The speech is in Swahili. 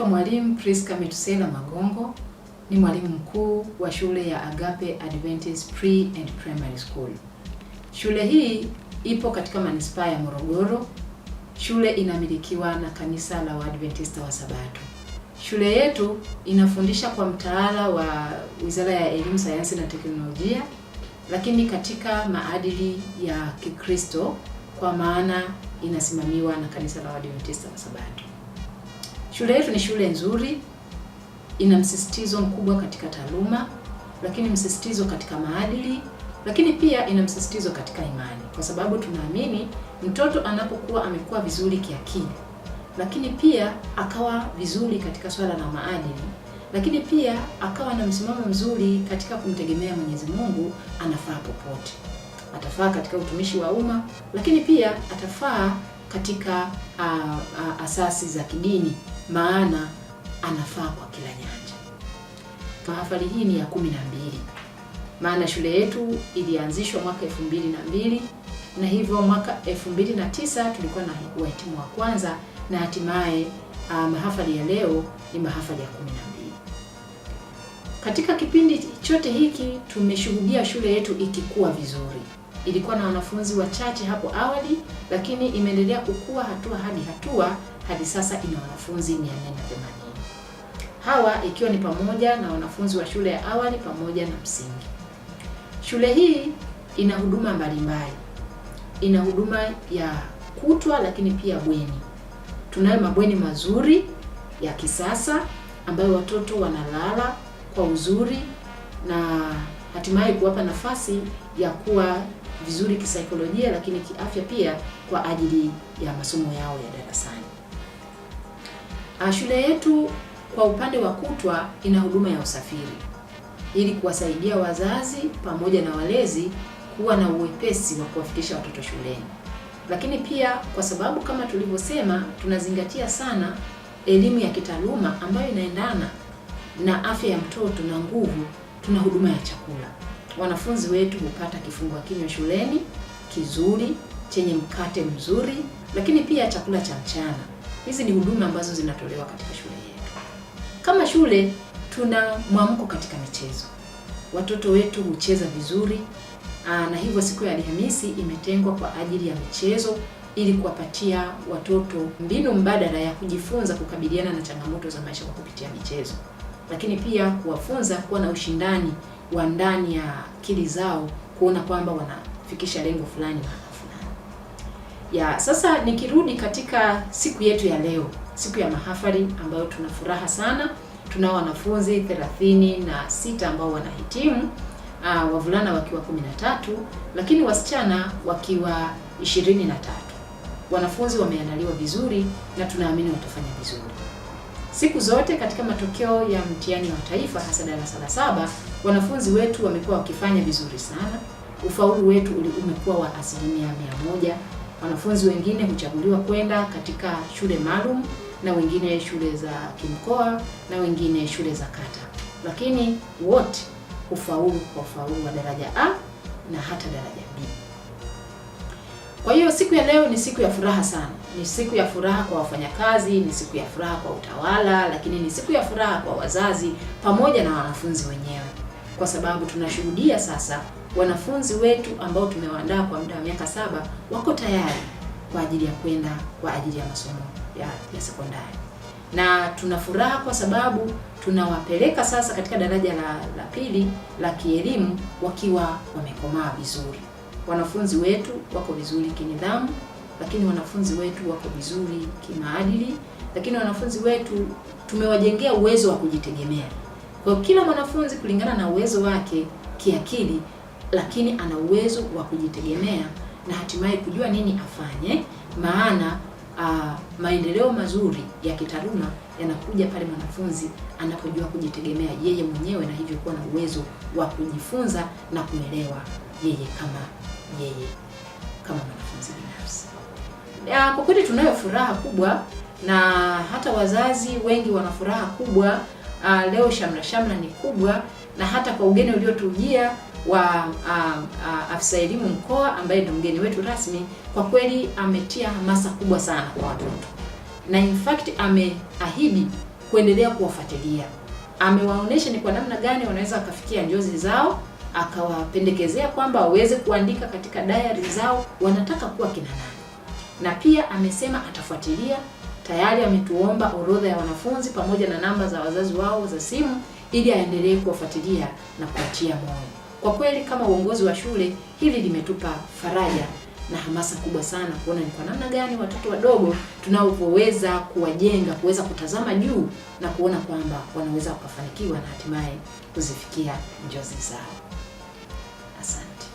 Naitwa Mwalimu Priska Metusela Magongo, ni mwalimu mkuu wa shule ya Agape Adventist Pre and Primary School. Shule hii ipo katika manispaa ya Morogoro. Shule inamilikiwa na kanisa la Waadventista wa Sabato. Shule yetu inafundisha kwa mtaala wa Wizara ya Elimu, Sayansi na Teknolojia, lakini katika maadili ya Kikristo, kwa maana inasimamiwa na kanisa la Waadventista wa Sabato. Shule yetu ni shule nzuri, ina msisitizo mkubwa katika taaluma, lakini msisitizo katika maadili, lakini pia ina msisitizo katika imani, kwa sababu tunaamini mtoto anapokuwa amekuwa vizuri kiakili, lakini pia akawa vizuri katika swala la maadili, lakini pia akawa na msimamo mzuri katika kumtegemea Mwenyezi Mungu, anafaa popote. Atafaa katika utumishi wa umma, lakini pia atafaa katika asasi za kidini, maana anafaa kwa kila nyanja. Mahafali hii ni ya 12. Maana shule yetu ilianzishwa mwaka 2002 na hivyo mwaka 2009 tulikuwa na wahitimu wa kwanza, na hatimaye mahafali ya leo ni mahafali ya 12. Katika kipindi chote hiki tumeshuhudia shule yetu ikikua vizuri. Ilikuwa na wanafunzi wachache hapo awali, lakini imeendelea kukua hatua hadi hatua hadi sasa ina wanafunzi 480. Hawa ikiwa ni pamoja na wanafunzi wa shule ya awali pamoja na msingi. Shule hii ina huduma mbalimbali. Ina huduma ya kutwa, lakini pia bweni. Tunayo mabweni mazuri ya kisasa ambayo watoto wanalala kwa uzuri na hatimaye kuwapa nafasi ya kuwa vizuri kisaikolojia, lakini kiafya pia kwa ajili ya masomo yao ya darasani. Shule yetu kwa upande wa kutwa ina huduma ya usafiri ili kuwasaidia wazazi pamoja na walezi kuwa na uwepesi wa kuwafikisha watoto shuleni. Lakini pia kwa sababu kama tulivyosema, tunazingatia sana elimu ya kitaaluma ambayo inaendana na afya ya mtoto na nguvu, tuna huduma ya chakula. Wanafunzi wetu hupata kifungua kinywa shuleni kizuri chenye mkate mzuri, lakini pia chakula cha mchana. Hizi ni huduma ambazo zinatolewa katika shule yetu. Kama shule tuna mwamko katika michezo. Watoto wetu hucheza vizuri, na hivyo siku ya Alhamisi imetengwa kwa ajili ya michezo ili kuwapatia watoto mbinu mbadala ya kujifunza kukabiliana na changamoto za maisha kwa kupitia michezo. Lakini pia kuwafunza kuwa na ushindani wa ndani ya akili zao, kuona kwamba wanafikisha lengo fulani mahali fulani. Sasa nikirudi katika siku yetu ya leo, siku ya mahafali ambayo tuna furaha sana. Tunao wanafunzi 36 ambao wanahitimu, wavulana wakiwa 13, lakini wasichana wakiwa 23. Wanafunzi wameandaliwa vizuri na tunaamini watafanya vizuri. Siku zote katika matokeo ya mtihani wa taifa, hasa darasa la 7, wanafunzi wetu wamekuwa wakifanya vizuri sana. Ufaulu wetu umekuwa wa 100%. Wanafunzi wengine huchaguliwa kwenda katika shule maalum, na wengine shule za kimkoa, na wengine shule za kata, lakini wote hufaulu kwa ufaulu wa daraja A na hata daraja B. Kwa hiyo siku ya leo ni siku ya furaha sana. Ni siku ya furaha kwa wafanyakazi, ni siku ya furaha kwa utawala, lakini ni siku ya furaha kwa wazazi pamoja na wanafunzi wenyewe. Kwa sababu tunashuhudia sasa wanafunzi wetu ambao tumewaandaa kwa muda wa miaka 7 wako tayari kwa ajili ya kwenda kwa ajili ya masomo ya sekondari. Na tuna furaha kwa sababu tunawapeleka sasa katika daraja la pili la kielimu wakiwa wamekomaa vizuri. Wanafunzi wetu wako vizuri kinidhamu, lakini wanafunzi wetu wako vizuri kimaadili, lakini wanafunzi wetu tumewajengea uwezo wa kujitegemea. Kwa kila mwanafunzi kulingana na uwezo wake kiakili, lakini ana uwezo wa kujitegemea na hatimaye kujua nini afanye, maana maendeleo mazuri ya kitaaluma yanakuja pale mwanafunzi anapojua kujitegemea yeye mwenyewe, na hivyo kuwa na uwezo wa kujifunza na kuelewa yeye kama mwanafunzi binafsi. Kwa kweli tunayo furaha kubwa, na hata wazazi wengi wana furaha kubwa. Leo shamra ni kubwa, na hata kwa ugeni uliotujia wa afisa elimu mkoa ambaye ndio mgeni wetu rasmi, kwa kweli ametia hamasa kubwa sana kwa watoto, na in fact ameahidi kuendelea kuwafuatilia. Amewaonesha ni kwa namna gani wanaweza wakafikia njozi zao, akawapendekezea kwamba waweze kuandika katika diary zao wanataka kuwa kina nani. Na pia amesema atafuatilia, tayari ametuomba orodha ya wanafunzi pamoja na namba za wazazi wao za simu ili aendelee kuwafuatilia na kuachia moyo. Kwa kweli kama uongozi wa shule hili limetupa faraja na hamasa kubwa sana kuona ni kwa namna gani watoto wadogo tunaoweza kuwajenga, kuweza kutazama juu na kuona kwamba wanaweza kufanikiwa na hatimaye kuzifikia njozi zao. Asante.